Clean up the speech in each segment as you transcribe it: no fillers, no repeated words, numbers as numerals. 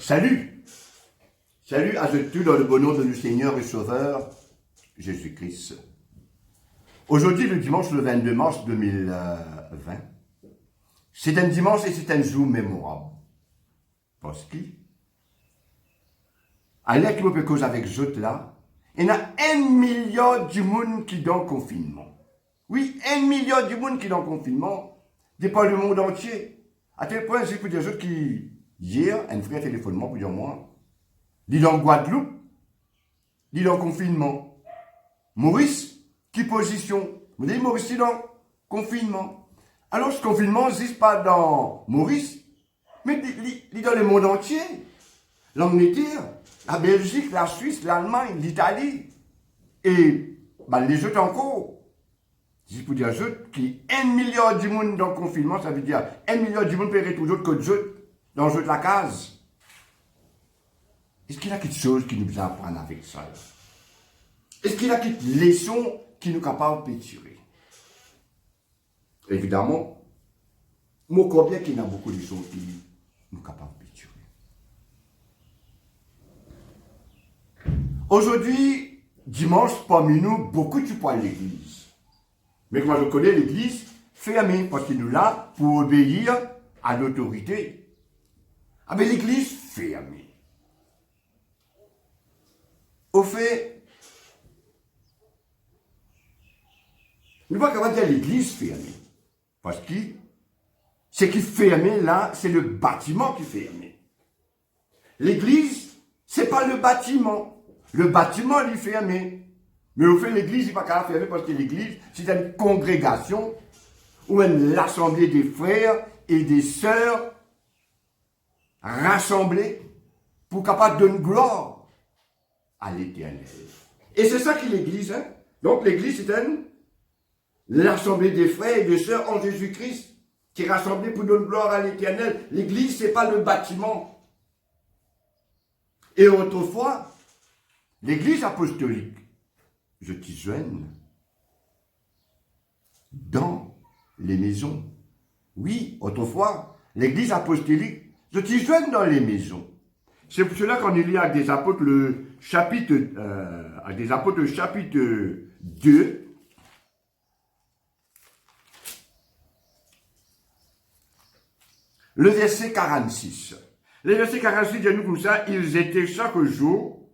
Salut! Salut à tous dans le bon nom de notre Seigneur et Sauveur, Jésus-Christ. Aujourd'hui, le dimanche, le 22 mars 2020, c'est un dimanche et c'est un jour mémorable. Parce que, à l'heure que je cause avec eux là, il y a 1 million de monde qui est dans le confinement. Oui, 1 million de monde qui est dans le confinement, dépend du monde entier. À tel point, j'ai pu dire autres qui, hier, un frère téléphonement pour dire moi, dit dans Guadeloupe, dit dans confinement. Maurice, qui position? Vous dites Maurice, il dans confinement. Alors, ce confinement n'existe pas dans Maurice, mais il dans le monde entier. L'Angleterre, la Belgique, la Suisse, l'Allemagne, l'Italie. Et les autres encore. Si pour dire autres, qui 1 million de monde dans le confinement, ça veut dire 1 million de monde paierait toujours que d'autres dans la case. Est-ce qu'il y a quelque chose qui nous apprend avec ça? Est-ce qu'il y a quelque leçon qui nous est capable de tirer? Évidemment, moi, je crois bien qu'il y a beaucoup de leçons qui nous sont capables de tirer. Aujourd'hui, dimanche, parmi nous, beaucoup tu parles à l'église. Mais moi, je connais l'église fermée, parce qu'il nous là pour obéir à l'autorité. Ah, mais l'église fermée. Au fait, nous ne pouvons pas dire l'église fermée. Parce que ce qui est fermé là, c'est le bâtiment qui est fermé. L'église, ce n'est pas le bâtiment. Le bâtiment, il est fermé. Mais au fait, l'église, il n'est pas fermé parce que l'église, c'est une congrégation ou une assemblée des frères et des sœurs rassemblés pour capable de donner gloire à l'Éternel. Et c'est ça qui est l'église. Hein? Donc l'église, c'est l'assemblée des frères et des sœurs en Jésus-Christ qui est rassemblée pour donner gloire à l'Éternel. L'église, ce n'est pas le bâtiment. Et autrefois, l'église apostolique, je t'y joigne dans les maisons. Oui, autrefois, l'église apostolique, je t'y joigne dans les maisons. C'est pour cela qu'on lit à des apôtres le chapitre, chapitre 2, le verset 46. Le verset 46 dit nous comme ça, ils étaient chaque jour,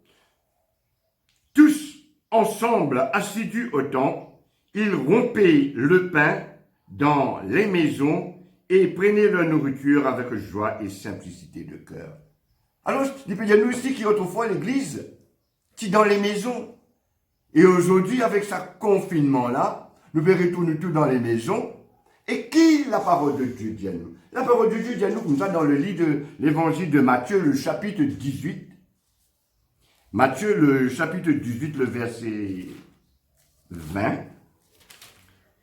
tous ensemble assidus au temple, ils rompaient le pain dans les maisons et prenaient leur nourriture avec joie et simplicité de cœur. Alors, il peut y avoir nous ici qui autrefois l'église, qui dans les maisons. Et aujourd'hui, avec ce confinement-là, nous verrons retourner tout dans les maisons. Et qui la parole de Dieu dit à nous? La parole de Dieu dit à nous comme ça dans le livre de l'évangile de Matthieu, le chapitre 18. Matthieu, le chapitre 18, le verset 20.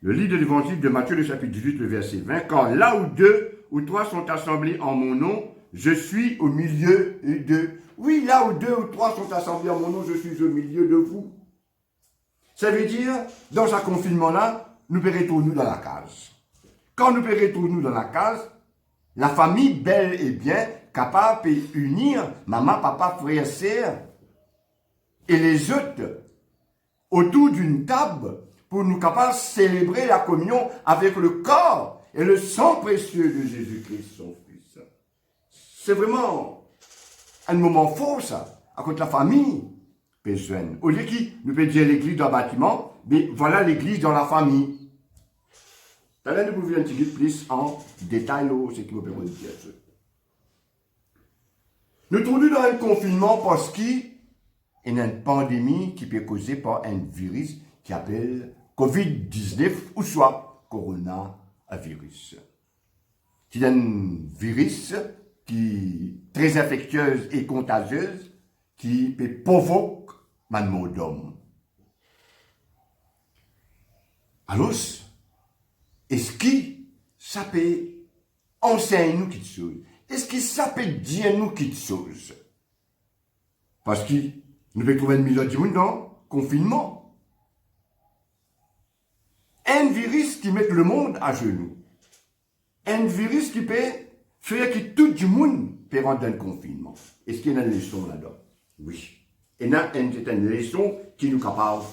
Le livre de l'évangile de Matthieu, le chapitre 18, le verset 20. Quand là où 2 ou 3 sont assemblés en mon nom, je suis au milieu d'eux. Oui, là où 2 ou 3 sont assemblés en mon nom, je suis au milieu de vous. Ça veut dire, dans ce confinement-là, nous pérons nous dans la case. Quand nous pérons nous dans la case, la famille, bel et bien, capable de unir maman, papa, frère, sœur, et les autres, autour d'une table, pour nous capables de célébrer la communion avec le corps et le sang précieux de Jésus-Christ, son Fils. C'est vraiment un moment fort, ça, à côté de la famille. Au lieu qui nous peut dire l'église dans le bâtiment, mais voilà l'église dans la famille. Là, nous pouvons un petit peu plus en détail, ce qui me permet de dire ça. Nous trouvons dans un confinement parce qu'il y a une pandémie qui peut être causée par un virus qui s'appelle COVID-19 ou soit coronavirus. C'est un virus qui est très infectieuse et contagieuse qui peut provoquer un mot d'homme. Alors, est-ce que ça peut enseigner nous quelque chose? Est-ce que ça peut dire nous quelque chose? Parce que nous pouvons trouver une million de monde dans le confinement. Un virus qui met le monde à genoux. Un virus qui peut fait que tout le monde peut rentrer dans le confinement. Est-ce qu'il y a une leçon là-dedans? Oui. Il y a une leçon qui nous est capable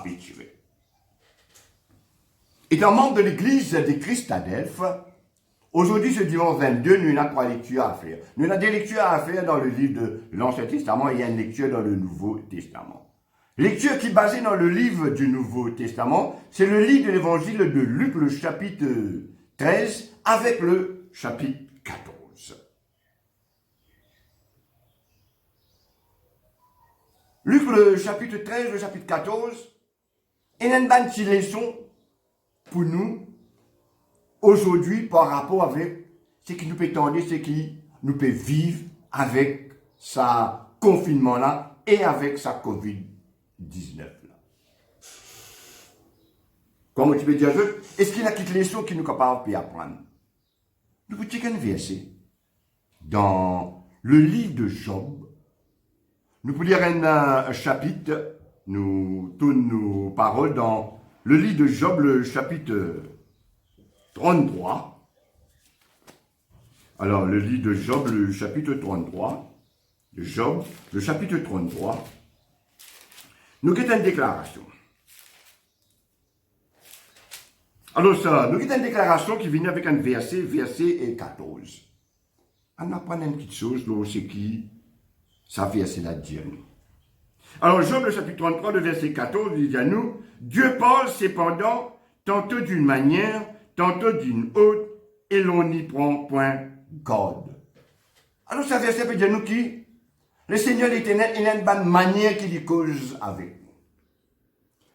de tirer. Étant membre de l'église de Christ à Delphes, aujourd'hui, ce dimanche 22, nous avons 3 lectures à faire. Nous avons des lectures à faire dans le livre de l'Ancien Testament et il y a une lecture dans le Nouveau Testament. Lecture qui est basée dans le livre du Nouveau Testament, c'est le livre de l'évangile de Luc, le chapitre 13, avec le chapitre 14. Luc, le chapitre 13, le chapitre 14, il y a une petite leçon pour nous, aujourd'hui, par rapport avec ce qui nous peut tendre, ce qui nous peut vivre avec sa confinement-là et avec sa COVID-19. Là. Comment tu peux dire, est-ce qu'il y a une leçon qui nous est capable d'apprendre? Nous pouvons dire un verset dans le livre de Job. Nous pouvons lire un chapitre, nous tournons nos paroles dans le livre de Job, le chapitre 33. Alors, le livre de Job, le chapitre 33. De Job, le chapitre 33. Nous avons une déclaration. Alors ça, nous avons une déclaration qui vient avec un verset 14. On apprend une petite chose, c'est qui ça verset là dit à nous. Alors Job, le chapitre 33, le verset 14, il dit à nous, Dieu parle cependant, tantôt d'une manière, tantôt d'une autre, et l'on n'y prend point garde. Alors ça verset peut dire nous qui le Seigneur l'Éternel, il a une bonne manière qu'il y cause avec nous.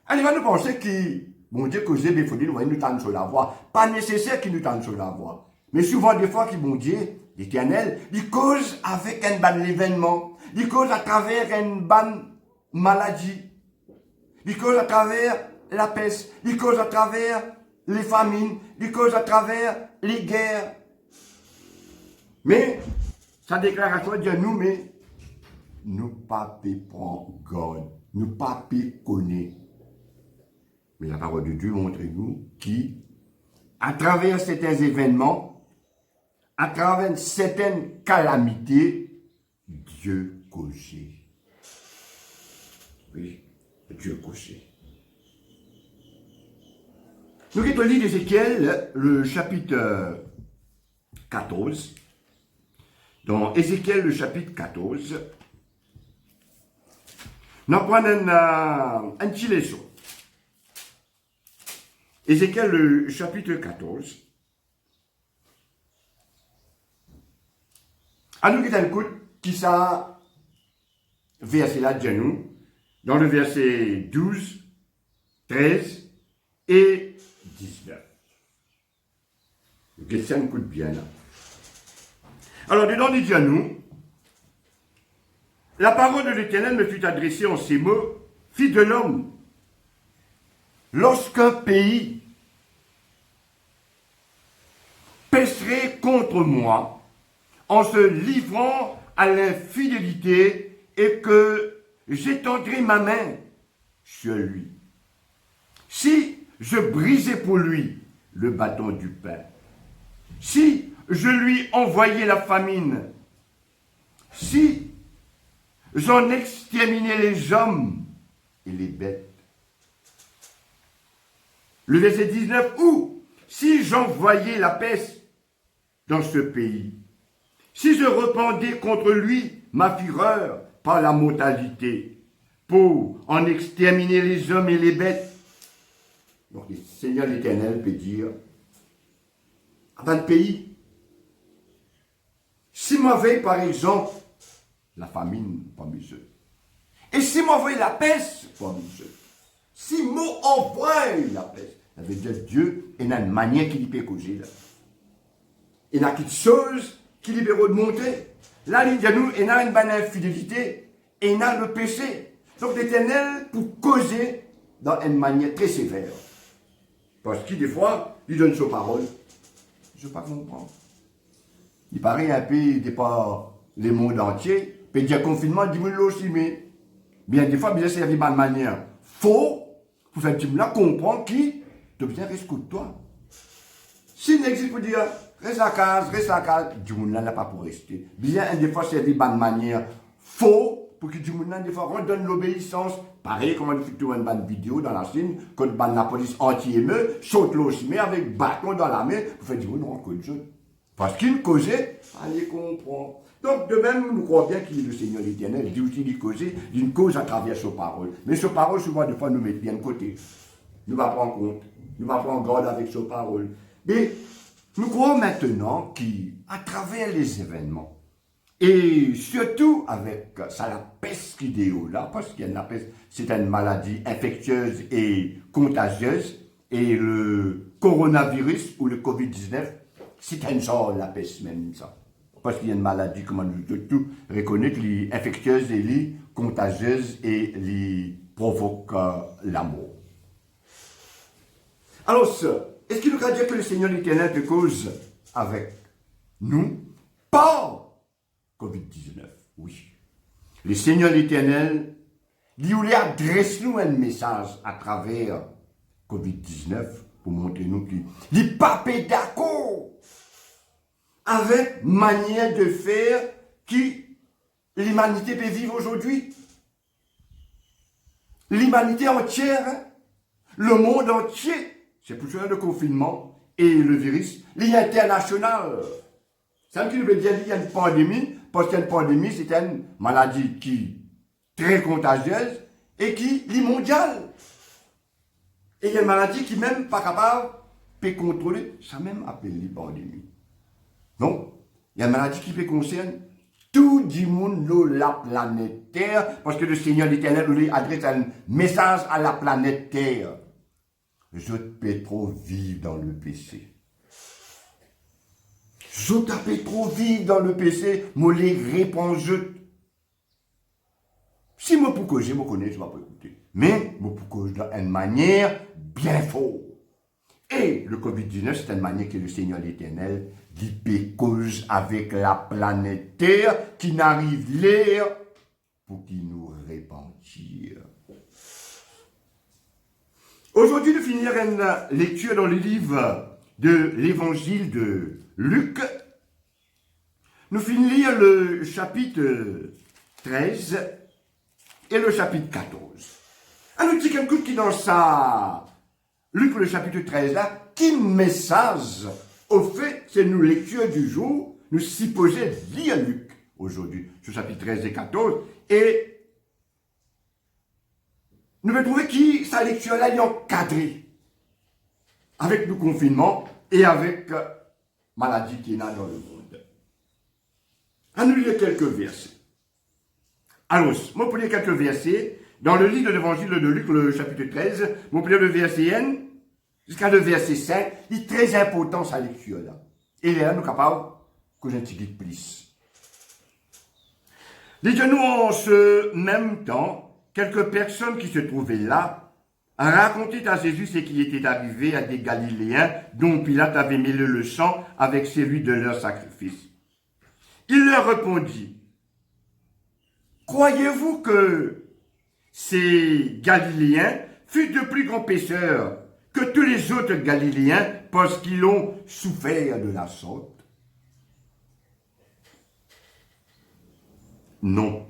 Alors il va nous penser que, bon Dieu, causer, il faut dire, nous tendre sur la voie. Pas nécessaire qu'il nous tende sur la voie. Mais souvent, des fois, que bon Dieu, l'Éternel, il cause avec un bon événement. Il cause à travers une bonne maladie. Il cause à travers la peste. Il cause à travers les famines. Il cause à travers les guerres. Mais, sa déclaration dit à nous, mais, nous pas prendre garde. Nous pas connaître. Mais la parole de Dieu montre-nous qui, à travers certains événements, à travers certaines calamités, Dieu causait. Oui, Dieu causait. Nous allons lire Ézéchiel, le chapitre 14. Dans Ézéchiel, le chapitre 14, nous apprenons un petit leçon. Ézéchiel, le chapitre 14. À nous qui écoute, qui ça, verset là de nous, dans le verset 12, 13 et 19. Que ça nous coûte bien là. Alors, dedans, il dit à nous, la parole de l'Éternel me fut adressée en ces mots, fils de l'homme, lorsqu'un pays pécherait contre moi en se livrant à l'infidélité et que j'étendrai ma main sur lui. Si je brisais pour lui le bâton du pain, si je lui envoyais la famine, si j'en exterminais les hommes et les bêtes. Le verset 19, ou si j'envoyais la peste dans ce pays, si je répandais contre lui ma fureur par la mortalité, pour en exterminer les hommes et les bêtes. Donc le Seigneur l'Éternel peut dire, dans le pays, si moi veille par exemple la famine parmi eux, et si moi veille la peste parmi eux, si moi envoie la peste, ça veut dire Dieu, il a une manière qu'il peut causer là. Il a quelque chose qu'il peut remonter. Là, il dit à nous, il a une bonne infidélité, et il a le péché. Donc l'Éternel, pour causer, dans une manière très sévère. Parce qu'il, des fois, il donne sa parole. Je ne sais pas comprendre. Il paraît un peu, il n'est pas le monde entier. Puis il y a confinement, il dit aussi, mais bien des fois, bien c'est de bonne manière. Faux, pour faire là comprendre qui te bien escoute toi. S'il n'existe pas dire, reste à casa, du monde là n'a pas pour rester. Bien, des fois, c'est de bonne manière faux, pour que du monde là, des fois, redonne l'obéissance. Pareil, comme on fait une bonne vidéo dans la Chine, quand la police anti-émeut, saute l'eau, mais avec bâton dans la main, pour faire du monde en cause. Parce qu'il causait, allez comprendre. Donc, de même, nous croyons bien qu'il est le Seigneur l'Éternel, dit aussi qu'il causait d'une cause à travers ses paroles. Mais ses paroles, souvent, des fois, nous mettent bien de côté. Nous va prendre compte, nous va prendre garde avec ses paroles. Mais nous croyons maintenant qu'à travers les événements, et surtout avec ça, la peste idéale, là, parce qu'il y a la peste, c'est une maladie infectieuse et contagieuse, et le coronavirus ou le Covid-19, c'est un genre la peste même, ça. Parce qu'il y a une maladie, comme on tout reconnaît, qui est infectieuse et qui contagieuse et qui provoque la mort. Alors, est-ce qu'il nous a dit que le Seigneur l'Éternel te cause avec nous? Pas Covid-19, oui. Le Seigneur l'Éternel, il voulait adresser nous un message à travers Covid-19 pour montrer nous qu'il n'est pas d'accord avec manière de faire qui l'humanité peut vivre aujourd'hui. L'humanité entière, le monde entier, c'est pour ça le confinement et le virus, l'international. Ça veut dire qu'il y a une pandémie, parce qu'une pandémie, c'est une maladie qui est très contagieuse et qui est mondiale. Et il y a une maladie qui même pas capable de contrôler, ça même appelle les pandémies. Donc, il y a une maladie qui peut concerner tout le monde de la planète Terre, parce que le Seigneur l'Éternel lui adresse un message à la planète Terre. Je peux trop vivre dans le péché. Je peux trop vivre dans le péché, moi les réponds je. Si moi pour que je me connais, je ne vais pas écouter. Mais moi pour que je dois une manière bien fort. Et le Covid-19, c'est une manière que le Seigneur l'Éternel dit cause avec la planète Terre qui n'arrive l'air pour qu'il nous repentir. Aujourd'hui, nous finirons une lecture dans le livre de l'évangile de Luc. Nous finirons le chapitre 13 et le chapitre 14. Alors, nous dit quelque chose qui dans ça, Luc le chapitre 13 là, qui message, au fait, c'est nos lectures du jour, nous supposons lire Luc aujourd'hui, ce chapitre 13 et 14, et nous allons trouver que sa lecture là est encadrée avec le confinement et avec maladie qui est là dans le monde. On nous lire quelques versets. Alors, moi pour lire quelques versets, dans le livre de l'évangile de Luc, le chapitre 13, moi pour lire le verset 1 jusqu'à le verset 5, il est très important sa lecture là. Et là, nous sommes capables que j'indique plus. Dites-nous en ce même temps, quelques personnes qui se trouvaient là racontaient à Jésus ce qui était arrivé à des Galiléens dont Pilate avait mêlé le sang avec celui de leur sacrifice. Il leur répondit, « Croyez-vous que ces Galiléens furent de plus grands pécheurs que tous les autres Galiléens parce qu'ils ont souffert de la sorte? Non.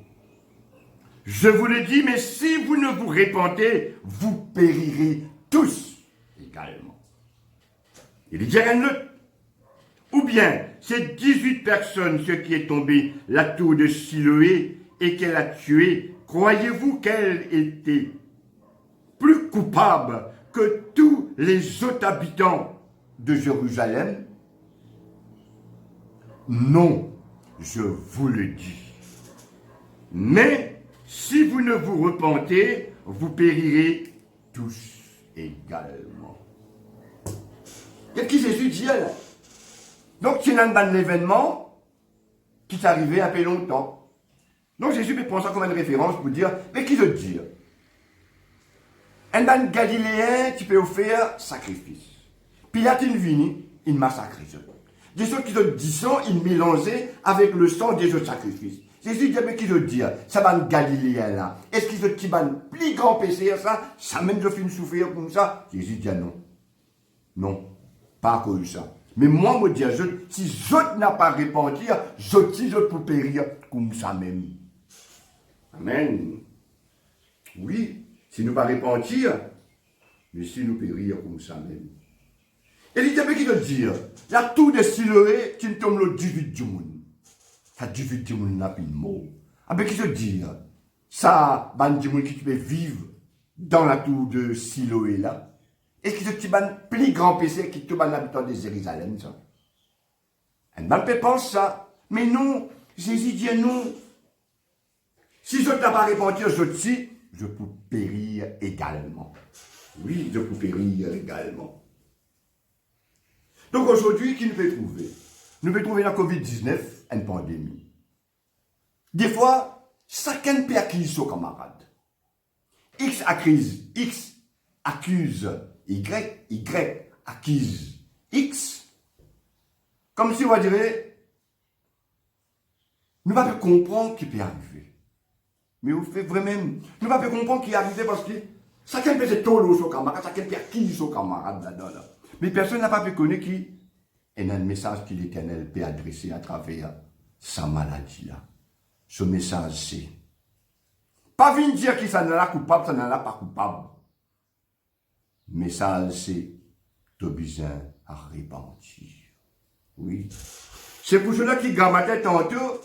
Je vous le dis, mais si vous ne vous repentez, vous périrez tous également. » Il dit rien d'autre. Ou bien, ces 18 personnes, ce qui est tombé la tour de Siloé et qu'elle a tué, croyez-vous qu'elle était plus coupable que tous les autres habitants de Jérusalem? Non, je vous le dis. Mais si vous ne vous repentez, vous périrez tous également. Qu'est-ce que Jésus dit là? Donc, c'est un événement qui est arrivé un peu longtemps. Donc, Jésus peut prendre ça comme une référence pour dire, mais qui veut dire? Un ban Galiléen qui peut faire sacrifice. Pilate est venu, il massacre les autres. Des autres qui ont 10 ans, ils mélangeaient avec le sang des autres sacrifices. Jésus dit, mais qui veut dire? Ça ban Galiléen là. Est-ce qu'ils ont qui ban plus grand péché ça? Ça même de fin souffrir comme ça? Jésus dit non. Non, pas à cause de ça. Mais moi, me dire, si je n'a pas répandu, je pour périr comme ça même. Amen. Oui, si nous pas répentir, mais si nous périr comme ça même. Et il y a qui te dire, il y a tout de Siloé qui ne tombe le 18 du monde. Ça 18 du monde n'a plus de mots. Avec qui te dire, ça, ban du monde qui peut vivre dans la tour de Siloé là. Est-ce que tu ban plus grand PC qui te ban l'habitant de Jérusalem ça? Un ban peut penser ça. Mais non, Jésus dit non. Si je ne t'ai pas répondu, je peux périr également. Oui, je peux périr également. Donc aujourd'hui, qui nous peut trouver? Nous peut trouver la COVID-19, une pandémie. Des fois, chacun peut accuser son camarade. X accuse Y, Y accuse X. Comme si on dirait, nous ne pouvons pas comprendre ce qui peut arriver. Mais vous faites vraiment, nous ne pouvons pas comprendre ce qui est arrivé parce que chacun peut se toller son camarade, chacun peut accuser son camarade là-dedans. Là. Mais personne n'a pas pu connaître qui est un message que l'Éternel peut adresser à travers sa maladie là. Ce message c'est pas venir dire qu'il s'en est coupable, ça n'en est pas coupable. Message c'est tu as besoin à repentir. Oui. C'est pour cela qu'il grammatait tantôt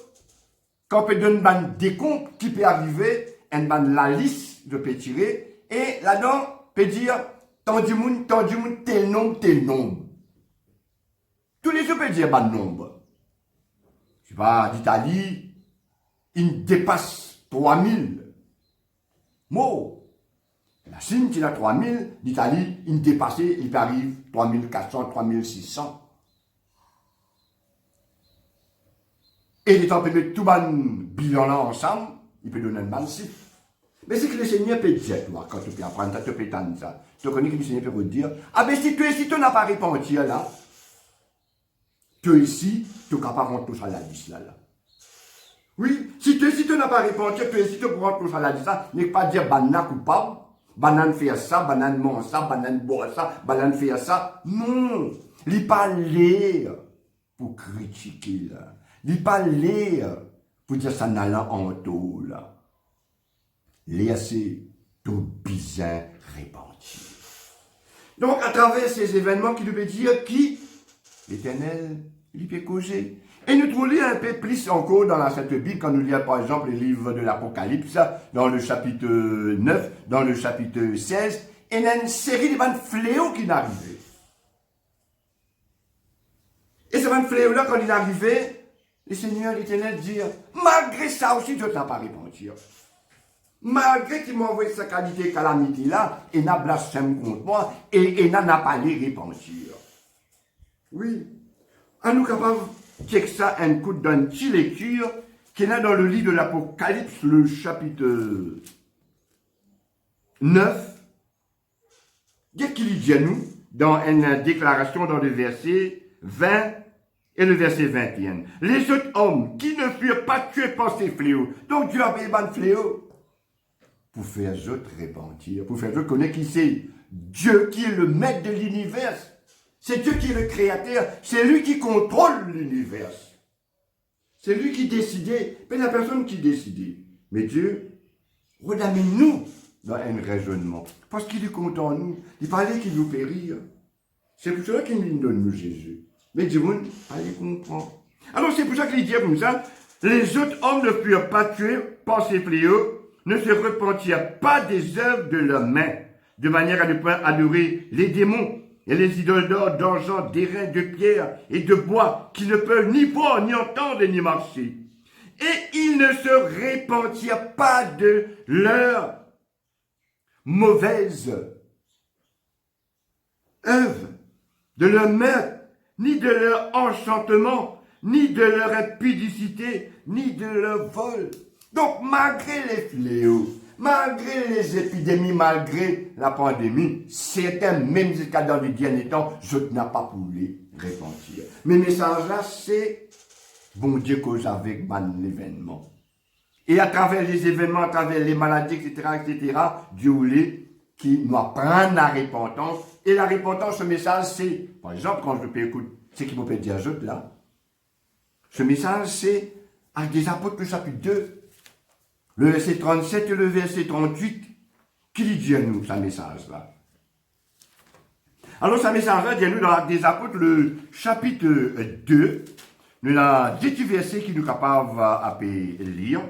quand on peut donner un décompte qui peut arriver, la liste de peut tirer et là-dedans peut dire tant du monde, tel nombre, tel nombre. Tous les jours peut dire un nombre. Je sais pas, d'Italie, il dépasse 3000 mots. La Chine, qui a 3000, l'Italie, il dépasse, il arrive 3400, 3600. Et il est en train de mettre tout le bilan là ensemble, il peut donner un bon chiffre. Mais c'est que le Seigneur peut dire, toi, quand tu peux apprendre ça, tu peux tendre ça. Tu connais que le Seigneur peut te dire, ah ben si tu n'as pas répondu là, tu ici, tu es capable de rentrer sur la liste là. Oui, si tu n'as pas répondu, tu es ici, tu peux rentrer sur la liste là, n'est pas dire banane coupable, banane faire ça, banane mange ça, banane boire ça, banane faire ça. Non, il n'est pas l'air pour critiquer là. Il n'est pas l'air pour dire ça n'a pas en tout là. Laissez tout bizarre répandu. Donc, à travers ces événements qui nous veut dire qui l'Éternel, il peut causer. Et nous trouvons un peu plus encore dans la Sainte Bible, quand nous lisons par exemple le livre de l'Apocalypse, dans le chapitre 9, dans le chapitre 16, et il y a une série de bonnes fléaux qui n'arrivaient. Et ce bon fléau-là, quand il arrivait, le Seigneur, l'Éternel dit, malgré ça aussi, Dieu n'a pas répondu. Malgré qu'il m'a envoyé sa qualité calamité là, il n'a blasphème contre moi, et il n'a pas les répentir. Oui. À nous capables de checker ça un coup d'une petite lecture, qui est là dans le livre de l'Apocalypse, le chapitre 9. Qu'est-ce qu'il dit à nous, dans une déclaration dans le verset 20 et le verset 21. Les autres hommes qui ne furent pas tués par ces fléaux, donc Dieu a payé un fléau, pour faire autres repentir, pour faire autres connaître qui c'est Dieu qui est le maître de l'univers. C'est Dieu qui est le créateur, c'est lui qui contrôle l'univers. C'est lui qui décidait, mais la personne qui décidait. Mais Dieu, redamine-nous dans un raisonnement, parce qu'il est content de nous, il parlait qu'il nous périr. C'est pour cela qu'il nous donne nous Jésus. Mais Dieu, allez comprendre. Alors c'est pour ça qu'il dit comme ça, les autres hommes ne furent pas tués par ces fléaux, ne se repentirent pas des œuvres de leurs mains, de manière à ne pas adorer les démons et les idoles d'or, d'argent, d'airain, de pierre et de bois, qui ne peuvent ni voir, ni entendre, ni marcher. Et ils ne se repentirent pas de leurs mauvaises œuvres, de leurs mains, ni de leur enchantement, ni de leur impudicité, ni de leur vol. Donc, malgré les fléaux, malgré les épidémies, malgré la pandémie, certains, même jusqu'à dans les derniers temps, je n'ai pas pu les repentir. Mais le message là, c'est bon Dieu cause avec l'événement. Et à travers les événements, à travers les maladies, etc., Dieu voulait qu'il nous apprenne la repentance. Et la repentance, ce message, c'est, par exemple, quand je peux écouter ce qui peut dire autres là. Ce message, c'est Actes des Apôtres, le chapitre 2, le verset 37 et le verset 38, qui dit à nous, ce message-là. Alors, ce message-là, dit à nous dans Actes des Apôtres, le chapitre 2, nous avons 10 versets qui nous capables de lire.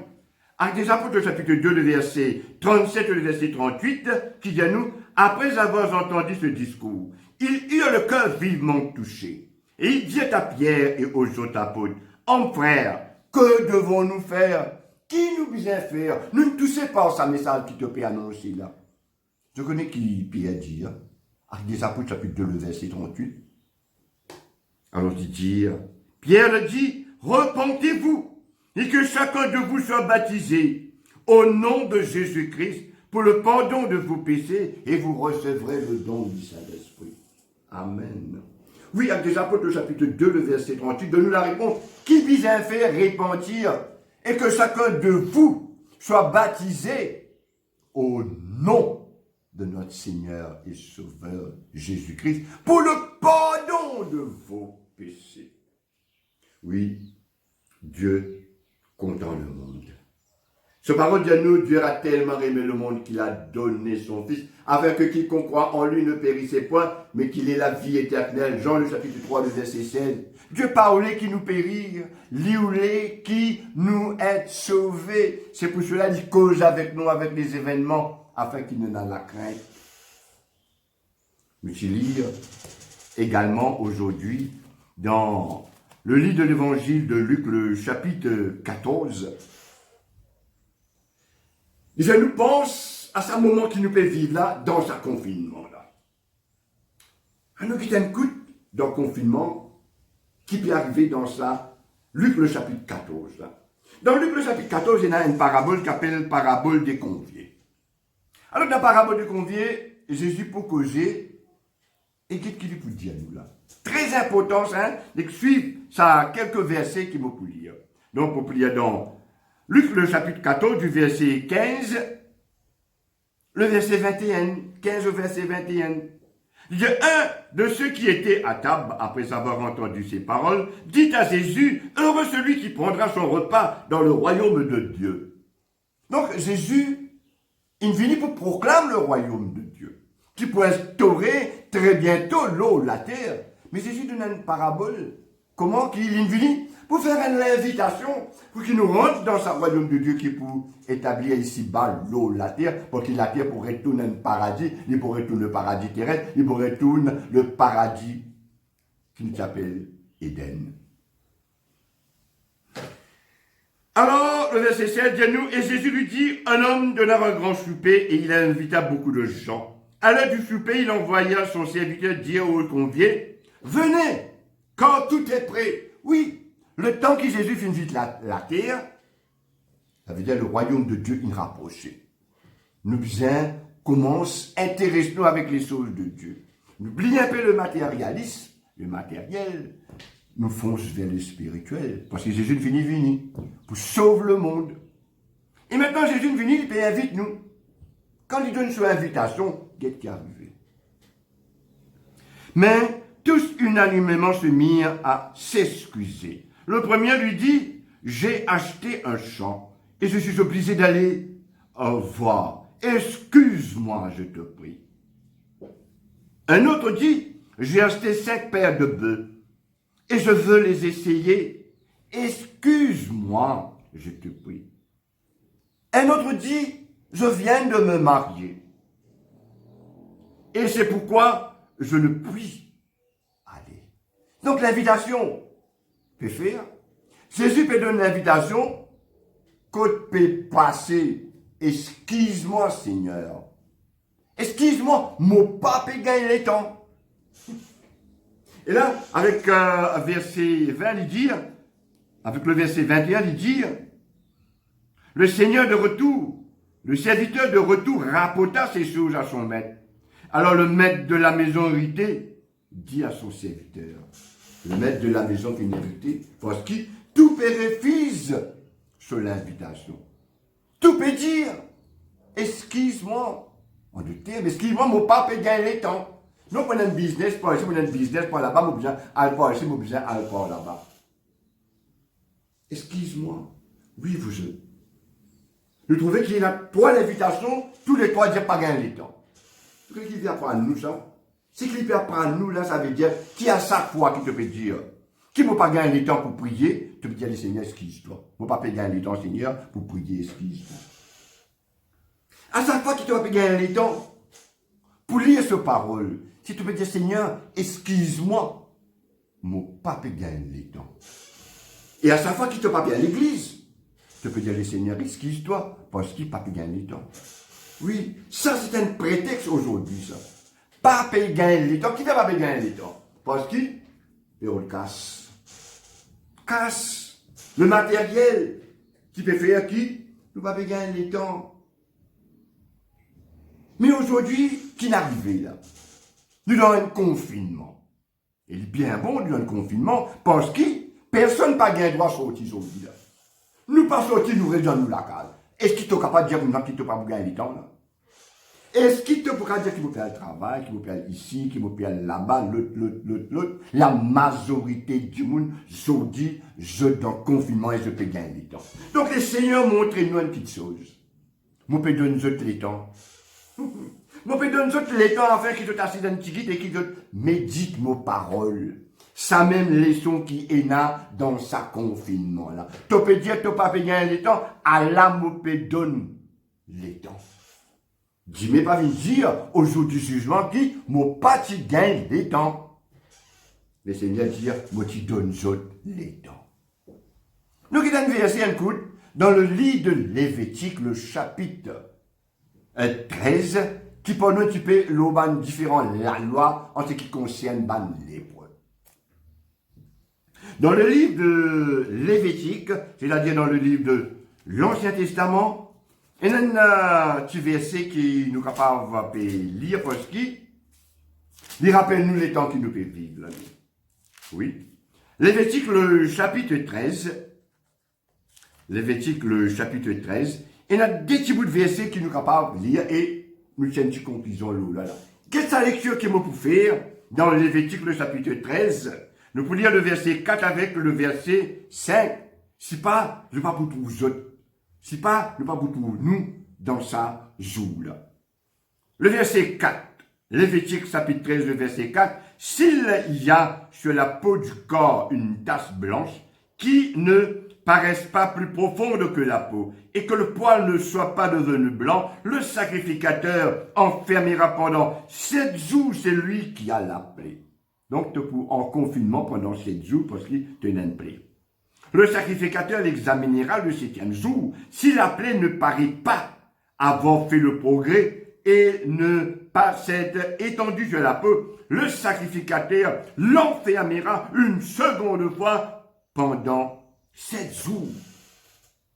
Actes des Apôtres, le chapitre 2, le verset 37 et le verset 38, qui dit à nous, après avoir entendu ce discours, ils eurent le cœur vivement touché. Et il dit à Pierre et aux autres apôtres, hommes frères, que devons-nous faire? Qui nous bien faire? Ne nous touchez pas ce message qui te peut annoncer là. Je connais qui Pierre dit, hein? Actes des Apôtres, chapitre 2, le verset 38. Alors il dit, Pierre dit, repentez-vous et que chacun de vous soit baptisé au nom de Jésus-Christ pour le pardon de vos péchés et vous recevrez le don du Saint-Esprit. Amen. Oui, Actes des Apôtres, chapitre 2, le verset 38, donne-nous la réponse. Qui vise à faire repentir et que chacun de vous soit baptisé au nom de notre Seigneur et Sauveur Jésus-Christ pour le pardon de vos péchés. Oui, Dieu content le monde. Ce parole de nous, Dieu a tellement aimé le monde qu'il a donné son Fils, afin que quiconque croit en lui ne périssait point, mais qu'il ait la vie éternelle. Jean le chapitre 3, le verset 16. Dieu parlait qui nous périr, lui qui nous est sauvés. C'est pour cela qu'il cause avec nous, avec les événements, afin qu'il ne n'a la crainte. Mais tu lis également aujourd'hui dans le livre de l'évangile de Luc, le chapitre 14. Je nous pense à ce moment qui nous peut vivre là, dans ce confinement là. À nous qui t'écoute dans le confinement, qui peut arriver dans ça, Luc le chapitre 14 là. Dans Luc le chapitre 14, il y a une parabole qui s'appelle parabole des conviés. Alors dans la parabole des conviés, Jésus pour causer, et qu'est-ce qu'il peut dire nous là? Très important, hein, de suivre ça quelques versets qui me pour lire. Donc, pour lire dans Luc, le chapitre 14, du verset 15, le verset 21, 15 au verset 21. Il dit, un de ceux qui étaient à table, après avoir entendu ces paroles, dit à Jésus, heureux celui qui prendra son repas dans le royaume de Dieu. Donc, Jésus, il vient pour proclamer le royaume de Dieu, qui peut instaurer très bientôt l'eau, la terre. Mais Jésus donne une parabole. Comment qu'il vient pour faire une invitation, pour qu'il nous rentre dans ce royaume de Dieu qui pour établir ici-bas l'eau, la terre, pour que la terre pourrait retourner un paradis, il pourrait retourner le paradis terrestre, il pourrait retourner le paradis qui nous appelle Éden. Alors, le verset 7 dit nous, et Jésus lui dit, un homme donna un grand souper et il invita beaucoup de gens. À l'heure du souper, il envoya son serviteur dire aux conviés, venez, quand tout est prêt. Oui, le temps que Jésus finit la terre, ça veut dire le royaume de Dieu, il rapprochait. Nous bien commence à intéresser nous avec les choses de Dieu. N'oubliez un peu le matérialisme, le matériel, nous fonce vers le spirituel. Parce que Jésus finit venu pour sauver le monde. Et maintenant, Jésus finit, il peut inviter nous. Quand il donne son invitation, qu'est-ce qui est arrivé? Mais tous unanimement se mirent à s'excuser. Le premier lui dit, j'ai acheté un champ et je suis obligé d'aller voir. Excuse-moi, je te prie. Un autre dit, j'ai acheté 5 paires de bœufs et je veux les essayer. Excuse-moi, je te prie. Un autre dit, je viens de me marier. Et c'est pourquoi je ne puis aller. Donc l'invitation peut faire. Jésus peut donner l'invitation qu'on peut passer. Excuse-moi, Seigneur. Excuse-moi, mon pape gagne les temps. Et là, avec verset 20, il dit, avec le verset 21, il dit, le Seigneur de retour, le serviteur de retour rapporta ces choses à son maître. Alors le maître de la maison héritée dit à son serviteur, le maître de la maison qui est hérité, parce qu'il tout périfise sur l'invitation. Tout peut dire, excuse-moi, en deux termes, excuse-moi, mon pape gagne les temps. Non, on a un business, pas ici, on a un business, pas là-bas, mon besoin, pas ici, mon besoin, pas là-bas. Excuse-moi. Oui, vous êtes. Vous trouvez qu'il y a trois invitations, tous les trois dire pas gagner le temps. Ce qui vient apprendre nous, ça, c'est qu'il vient apprendre nous, là, ça veut dire qui à chaque fois qui te peut dire, qui ne peut pas gagner le temps pour prier, tu peux dire, Seigneur, excuse-toi. Ne pas gagner le temps, Seigneur, pour prier, excuse-toi. À chaque fois qu'il te va gagner le temps, pour lire ce parole, si tu peux dire, Seigneur, excuse-moi, mon papa gagne le temps. Et à chaque fois qu'il te va bien à l'église, tu peux dire, Seigneur, excuse-toi, parce qu'il pas gagner le temps. Oui, ça c'est un prétexte aujourd'hui, ça. Pas payer gagner le temps. Qui ne va pas gagner le temps? Parce qu'il on le casse. Casse le matériel qui peut faire qui ne va pas gagner le temps. Mais aujourd'hui, qui n'arrive là? Nous dans un confinement. Il est bien bon dans un confinement parce que personne n'a pas gagné droit de sortir aujourd'hui là. Nous pas sortir, nous restons nous la case. Est-ce qu'il est capable de dire que qu'il ne pas gagner le temps là? Est-ce qu'il te pourra dire qu'il va faire le travail, qu'il va faire ici, qu'il va faire là-bas, l'autre? La majorité du monde, aujourd'hui, je dans le confinement et je peux gagner le temps. Donc, le Seigneur montre-nous une petite chose. Je peux donner le temps. Je peux donner le temps afin qu'il te t'assise dans une petite et qu'il te médite nos paroles. Ça même leçon qui est là dans sa confinement là. Tu peux dire que tu pas gagner le temps, Allah me peut donner le temps. Dis-moi pas venir dire au jour du jugement qui mon pas tu gagnes les temps. Le Seigneur dit, moi tu donnes les temps. Nous qui donne verset un coup dans le livre de Lévitique, le chapitre 13, qui pour nous un petit peu l'auban différent la loi en ce qui concerne l'épreuve. Dans le livre de Lévitique, c'est-à-dire dans le livre de l'Ancien Testament, il y a un petit verset qui nous est capable de lire parce qu'il rappelle-nous les temps qui nous fait vivre. Là. Oui. Lévitique, le chapitre 13. Lévitique, le chapitre 13. Il y a des petits bouts de versets qui nous sont capables de lire et nous tiennent une conclusion là. Quelle est la lecture qu'il m'a pour faire dans Lévitique, le chapitre 13? Nous pouvons lire le verset 4 avec le verset 5. Si pas, je ne vais pas pour tous vous autres. Si pas, ne pas pour nous dans sa joue-là. Le verset 4. Lévitique, chapitre 13, le verset 4. S'il y a sur la peau du corps une tache blanche qui ne paraisse pas plus profonde que la peau et que le poil ne soit pas devenu blanc, le sacrificateur enfermera pendant 7 jours celui qui a la plaie. Donc, tu es en confinement pendant 7 jours parce qu'il te une plaie. Le sacrificateur l'examinera le 7e jour. Si la plaie ne paraît pas avoir fait le progrès et ne pas s'être étendue sur la peau, le sacrificateur l'enfermera une seconde fois pendant 7 jours.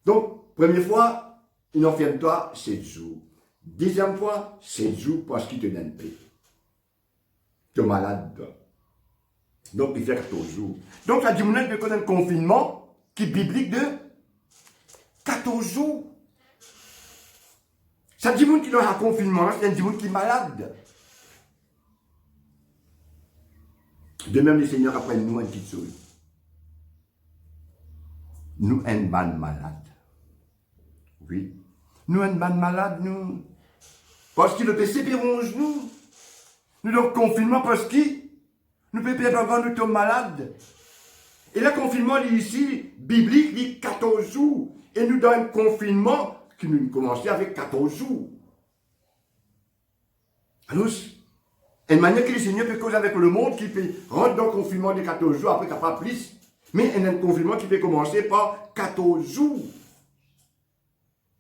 Donc, première fois, il enferme-toi 7 jours. Deuxième fois, 7 jours parce qu'il te donne plaie. Tu es malade, toi. Donc, il fait 14 jours. Donc, ça dit, on peut connaître un confinement qui est biblique de 14 jours. Ça dit, qu'il a un confinement, c'est un dit qui est malade. De même, le Seigneur apprend nous une petite chose. Nous, un ban malade. Oui. Nous, un ban malade, nous. Parce qu'il peut séparer nous. Nous, donc, confinement, parce qu'il nous peut perdre nous sommes malades. Et le confinement, ici, biblique, dit 14 jours. Et nous donne un confinement qui nous commençait avec 14 jours. Alors, une manière que le Seigneur peut causer avec le monde qui peut rentrer dans le confinement de 14 jours, après qu'il n'y a pas plus. Mais il y a un confinement qui peut commencer par 14 jours.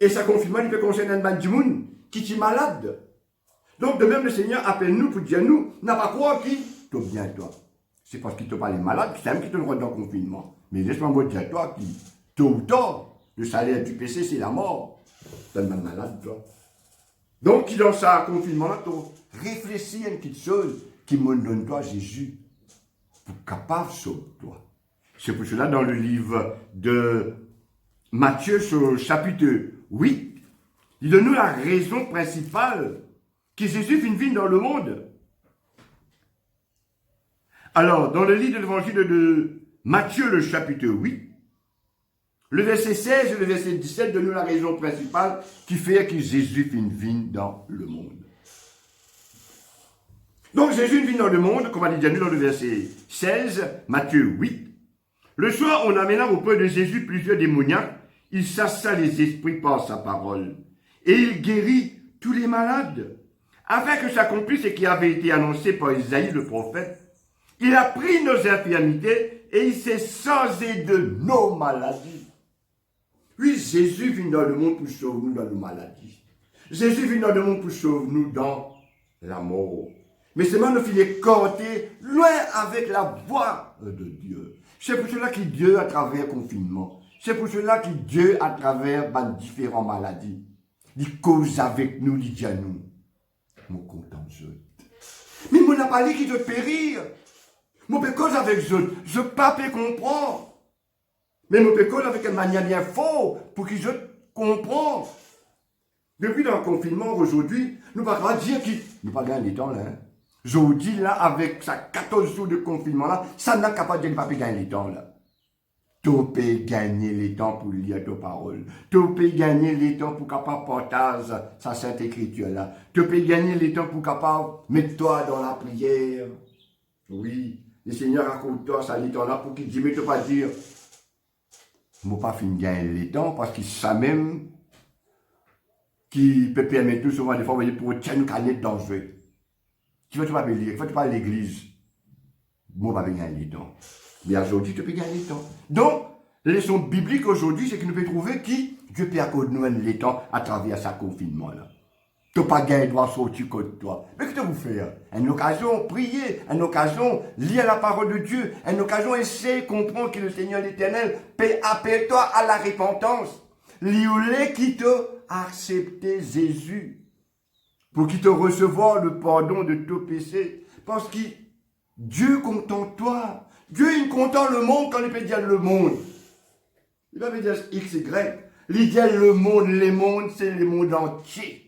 Et ce confinement, il peut concerner un man du monde qui est malade. Donc, de même, le Seigneur appelle nous pour dire nous, n'a pas quoi qui t'as bien toi. C'est parce qu'il te parle malade, c'est même qui te rentre dans le confinement. Mais laisse-moi me dire toi qui, tôt ou tard, le salaire du PC, c'est la mort. T'es un malade, toi. Donc, dans ce confinement-là, tu réfléchis à une petite chose qui me donne toi, Jésus, pour capable sauver toi. C'est pour cela, dans le livre de Matthieu, sur le chapitre 8, il donne nous la raison principale que Jésus vient dans le monde. Alors, dans le livre de l'évangile de Matthieu, le chapitre 8, le verset 16 et le verset 17 donnent la raison principale qui fait que Jésus vient dans le monde. Donc Jésus vient dans le monde, comme on dit déjà dans le verset 16, Matthieu 8. Le soir, on amena auprès de Jésus plusieurs démoniaques. Il chassa les esprits par sa parole. Et il guérit tous les malades. Afin que s'accomplisse ce qui avait été annoncé par Isaïe le prophète. Il a pris nos infirmités et il s'est chargé de nos maladies. Oui, Jésus vient dans le monde pour sauver nous dans nos maladies. Jésus vient dans le monde pour sauver nous dans la mort. Mais seulement nous finissons corter loin avec la voix de Dieu. C'est pour cela que Dieu, à travers le confinement, c'est pour cela que Dieu, à travers différentes maladies, il cause avec nous, il dit à nous, mon content je. Mais mon n'a pas dit qu'il doit périr. Mon peut cause avec je pas peut comprendre. Mais mon peut cause avec une manière bien forte pour que je comprenne. Depuis le confinement aujourd'hui, nous ne pouvons pas dire qu'il nous pas gagner les temps là. Hein. Je vous dis là, avec sa 14 jours de confinement là, ça n'a qu'à pas dire qu'il ne peut pas gagner les temps là. Tu peux gagner les temps pour lire tes paroles. Tu peux gagner les temps pour capable partager sa sainte écriture là. Tu peux gagner les temps pour capable mettre toi dans la prière. Oui, le Seigneur raconte-toi ça les temps là pour qu'il dise, mais tu pas dire, je ne vais pas finir de gagner les temps parce qu'il sait même qui peut permettre tout souvent des fois pour tenir une canette dangereux. Tu ne vas pas lire, tu ne vas pas à l'église. Moi, je ne vais pas gagner les temps. Mais aujourd'hui, tu peux gagner les temps. Donc, la leçon biblique aujourd'hui, c'est que nous pouvons trouver qui Dieu peut accorder nous les temps à travers ce confinement-là. Tu n'as pas gagné droit sortir contre toi. Mais qu'est-ce que vous faites? Une occasion, prier, une occasion, lire la parole de Dieu, une occasion, essayer de comprendre que le Seigneur l'Éternel peut appeler toi à la repentance. Liolé qui te accepter Jésus pour qu'il te recevoir le pardon de tous péchés. Parce que Dieu contente toi. Dieu, il contente le monde quand il peut dire le monde. Il va dire X, Y. Il dit le monde, les mondes, c'est le monde entier.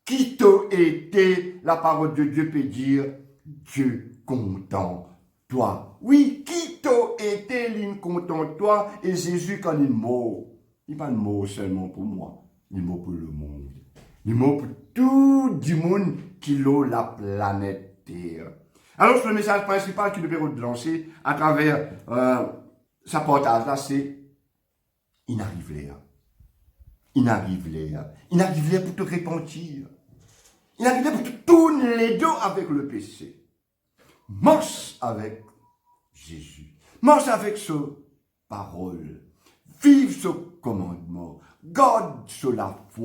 Qui t'a été, la parole de Dieu peut dire, Dieu contente toi. Oui, qui t'a été, il contente toi, et Jésus quand il mort. Il n'est pas mort seulement pour moi, il est mort pour le monde. Il est mort pour tout le monde qui a la planète Terre. Alors, le message principal qu'il devait lancer à travers sa portage là, c'est il arrive là. Il arrive là. Il arrive là pour te repentir. Il arrive là pour te tourner les dos avec le péché. Marche avec Jésus. Marche avec sa parole. Vive ce commandement. Garde sur la foi.